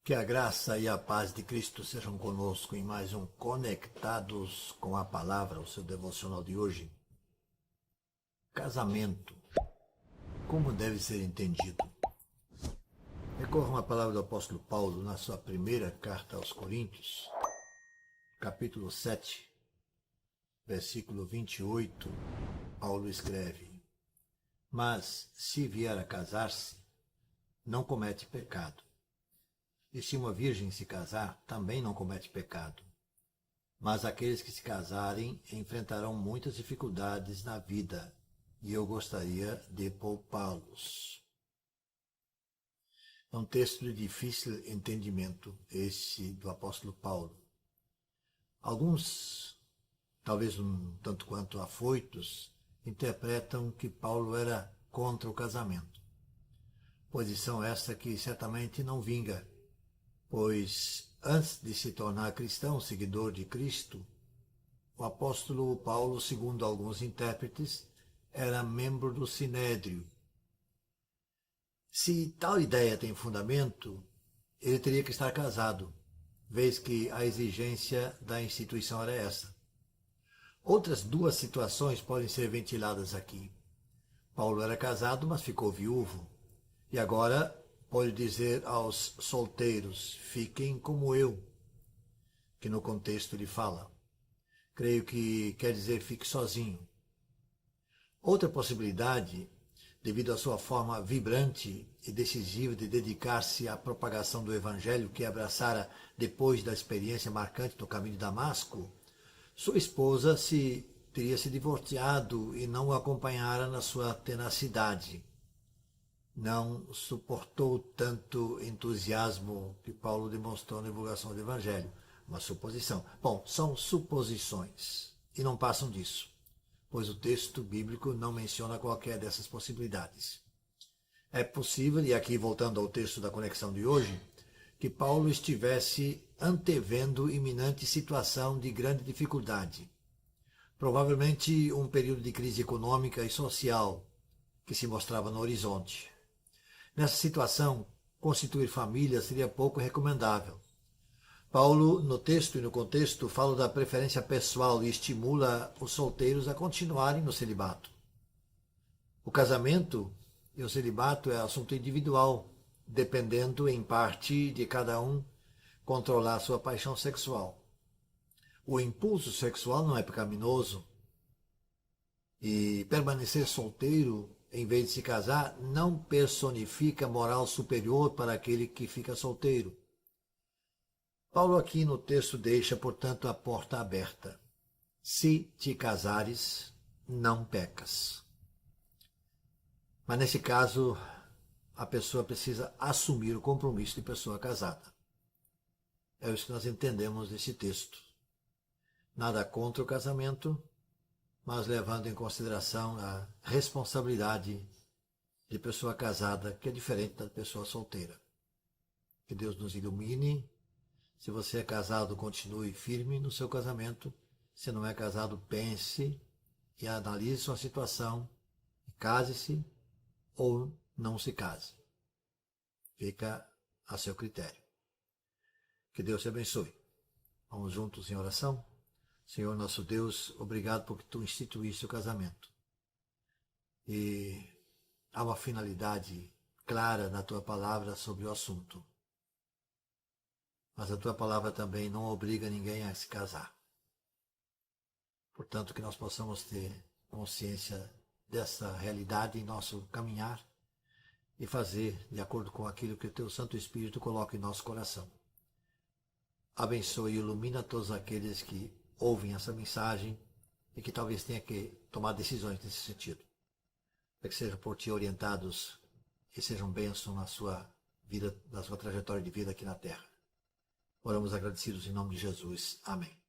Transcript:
Que a graça e a paz de Cristo sejam conosco em mais um Conectados com a Palavra, o seu devocional de hoje. Casamento. Como deve ser entendido? Recorram à palavra do apóstolo Paulo na sua primeira carta aos Coríntios, capítulo 7, versículo 28. Paulo escreve: Mas, se vier a casar-se, não comete pecado. E se uma virgem se casar, também não comete pecado. Mas aqueles que se casarem enfrentarão muitas dificuldades na vida, e eu gostaria de poupá-los. É um texto de difícil entendimento, esse do apóstolo Paulo. Alguns, talvez um tanto quanto afoitos, interpretam que Paulo era contra o casamento. Posição essa que certamente não vinga, pois antes de se tornar cristão, seguidor de Cristo, o apóstolo Paulo, segundo alguns intérpretes, era membro do Sinédrio. Se tal ideia tem fundamento, ele teria que estar casado, vez que a exigência da instituição era essa. Outras duas situações podem ser ventiladas aqui. Paulo era casado, mas ficou viúvo, e agora pode dizer aos solteiros: fiquem como eu, que no contexto ele fala. Creio que quer dizer fique sozinho. Outra possibilidade, devido à sua forma vibrante e decisiva de dedicar-se à propagação do Evangelho que abraçara depois da experiência marcante no caminho de Damasco, sua esposa teria se divorciado e não o acompanhara na sua tenacidade. Não suportou tanto entusiasmo que Paulo demonstrou na divulgação do Evangelho. Uma suposição. Bom, são suposições e não passam disso, pois o texto bíblico não menciona qualquer dessas possibilidades. É possível, e aqui voltando ao texto da conexão de hoje, que Paulo estivesse antevendo iminente situação de grande dificuldade, provavelmente um período de crise econômica e social que se mostrava no horizonte. Nessa situação, constituir família seria pouco recomendável. Paulo, no texto e no contexto, fala da preferência pessoal e estimula os solteiros a continuarem no celibato. O casamento e o celibato é assunto individual, dependendo em parte de cada um controlar sua paixão sexual. O impulso sexual não é pecaminoso, e permanecer solteiro em vez de se casar não personifica moral superior para aquele que fica solteiro. Paulo aqui no texto deixa, portanto, a porta aberta. Se te casares, não pecas. Mas nesse caso, a pessoa precisa assumir o compromisso de pessoa casada. É isso que nós entendemos desse texto. Nada contra o casamento, mas levando em consideração a responsabilidade de pessoa casada, que é diferente da pessoa solteira. Que Deus nos ilumine. Se você é casado, continue firme no seu casamento. Se não é casado, pense e analise sua situação. Case-se ou não se case. Fica a seu critério. Que Deus te abençoe. Vamos juntos em oração? Senhor nosso Deus, obrigado porque Tu instituíste o casamento. E há uma finalidade clara na Tua palavra sobre o assunto. Mas a Tua palavra também não obriga ninguém a se casar. Portanto, que nós possamos ter consciência dessa realidade em nosso caminhar e fazer de acordo com aquilo que o Teu Santo Espírito coloca em nosso coração. Abençoe e ilumina todos aqueles que ouvem essa mensagem e que talvez tenham que tomar decisões nesse sentido. Para que sejam por Ti orientados e sejam bênçãos na sua vida, na sua trajetória de vida aqui na Terra. Oramos agradecidos em nome de Jesus. Amém.